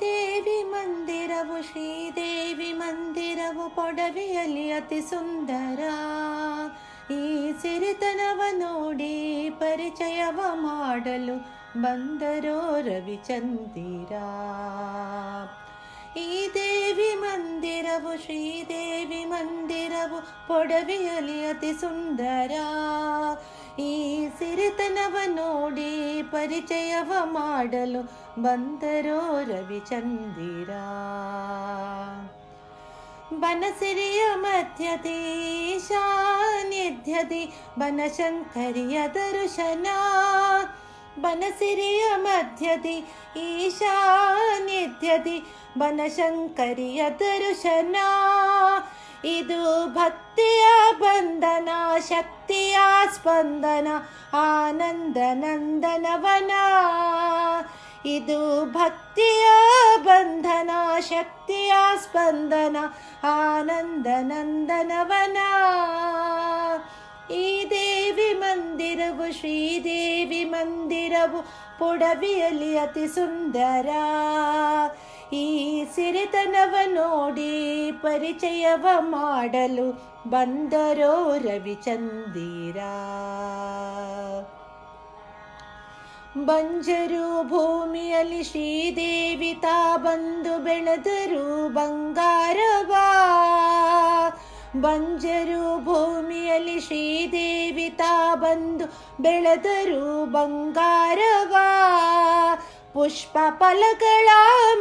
ದೇವಿ ಮಂದಿರವು ಶ್ರೀದೇವಿ ಮಂದಿರವು ಪೊಡವೆಯಲ್ಲಿ ಅತಿ ಸುಂದರ. ಈ ಸಿರಿತನವ ನೋಡಿ ಪರಿಚಯವ ಮಾಡಲು ಬಂದರೋ ರವಿಚಂದಿರ. ಈ ದೇವಿ ಮಂದಿರವು ಶ್ರೀದೇವಿ ಮಂದಿರವು ಪೊಡವೆಯಲ್ಲಿ ಅತಿ ಸುಂದರ. ಈ ಸಿರಿತನವ ನೋಡಿ ಪರಿಚಯವ ಮಾಡಲು ಬಂದರೋ ರವಿಚಂದಿರ. ಬನಸಿರಿಯ ಮಧ್ಯದಿ ಸಾನ್ನಿಧ್ಯದಿ ಬನಶಂಕರಿಯ ದರ್ಶನ. ಬನಸಿರಿಯ ಮಧ್ಯದಿ ಈಶಾನ್ಯದಿ ಬನಶಂಕರಿಯ ದರ್ಶನ. ಇದು ಭಕ್ತಿಯ ಬಂಧನ ಶಕ್ತಿಯ ಸ್ಪಂದನ ಆನಂದ ನಂದನವನ. ಇದು ಭಕ್ತಿಯ ಬಂಧನ ಶಕ್ತಿಯ ಸ್ಪಂದನ ಆನಂದ ನಂದನವನ. ಈ ದೇವಿ ಮಂದಿರವು ಶ್ರೀದೇವಿ ಮಂದಿರವು ಪೊಡವೆಯಲ್ಲಿ ಅತಿ ಸುಂದರ. ಈ ಸಿರಿತನವ ನೋಡಿ ಪರಿಚಯವ ಮಾಡಲು ಬಂದರೋ ರವಿಚಂದಿರ. ಬಂಜರು ಭೂಮಿಯಲ್ಲಿ ಶ್ರೀದೇವಿ ತಾ ಬಂದು ಬೆಳೆದರು ಬಂಗಾರವಾ. ಬಂಜರು ಭೂಮಿಯಲ್ಲಿ ಶ್ರೀದೇವಿ ತಾ ಬಂದು ಬೆಳೆದರು ಬಂಗಾರವಾ. ಪುಷ್ಪ ಫಲಗಳ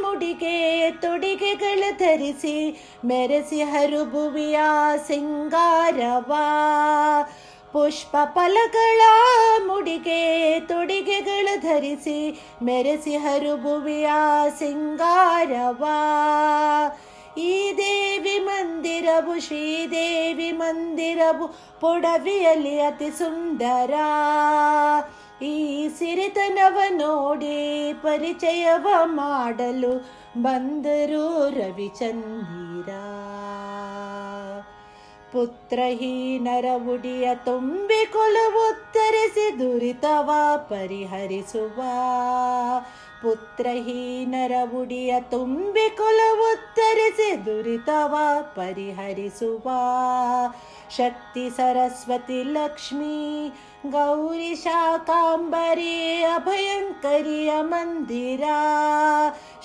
ಮುಡಿಗೆ ತೊಡಿಗೆಗಳ ಧರಿಸಿ ಮೆರೆಸಿ ಹರುಭುವಿಯ ಸಿಂಗಾರವಾ. ಪುಷ್ಪ ಫಲಗಳ ಮುಡಿಗೆ ತೊಡಿಗೆಗಳ ಧರಿಸಿ ಮೆರೆಸಿ ಹರುಭುವಿಯ ಸಿಂಗಾರವಾ. ಈ ದೇವಿ ಮಂದಿರವು ಶ್ರೀದೇವಿ ಮಂದಿರವು ಪೊಡವೆಯಲ್ಲಿ ಅತಿ ಸುಂದರ. ಈ ಸಿರಿತನವ ನೋಡಿ ಪರಿಚಯವ ಮಾಡಲು ಬಂದರು ರವಿಚಂದಿರ. ಪುತ್ರಹೀನರ ಉಡಿಯ ತುಂಬಿಕೊಳ್ಳುವುತ್ತರಿಸಿ ದುರಿತವ ಪರಿಹರಿಸುವ. ಪುತ್ರಹೀನರ ಉಡಿಯ ತುಂಬಿಕೊಳ್ಳುವುತ್ತರಿಸಿ ದುರಿತವ ಪರಿಹರಿಸುವ. ಶಕ್ತಿ ಸರಸ್ವತಿ ಲಕ್ಷ್ಮೀ ಗೌರಿ ಶಾಕಾಂಬರಿ ಅಭಯಂಕರಿಯ ಮಂದಿರ.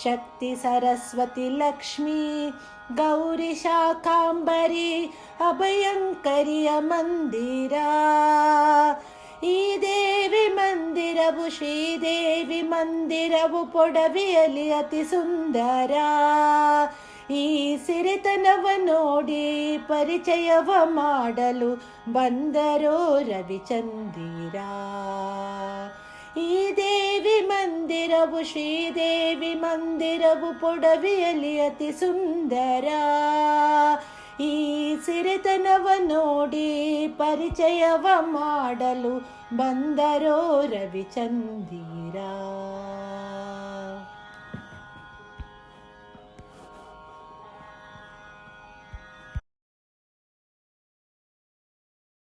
ಶಕ್ತಿ ಸರಸ್ವತಿ ಲಕ್ಷ್ಮೀ ಗೌರಿ ಶಾಕಾಂಬರಿ ಅಭಯಂಕರಿಯ ಮಂದಿರ. ಈ ದೇವಿ ಮಂದಿರವು ಶ್ರೀದೇವಿ ಮಂದಿರವು ಪೊಡವೆಯಲ್ಲಿ ಅತಿ ಸುಂದರ. ಈ ಸಿರಿತನವ ನೋಡಿ ಪರಿಚಯವ ಮಾಡಲು ಬಂದರೋ ರವಿಚಂದಿರ. ಈ ದೇವಿ ಮಂದಿರವು ಶ್ರೀದೇವಿ ಮಂದಿರವು ಪೊಡವೆಯಲ್ಲಿ ಅತಿ ಸುಂದರ. ಈ ಸಿರಿತನವ ನೋಡಿ ಪರಿಚಯವ ಮಾಡಲು ಬಂದರೋ ರವಿಚಂದಿರ.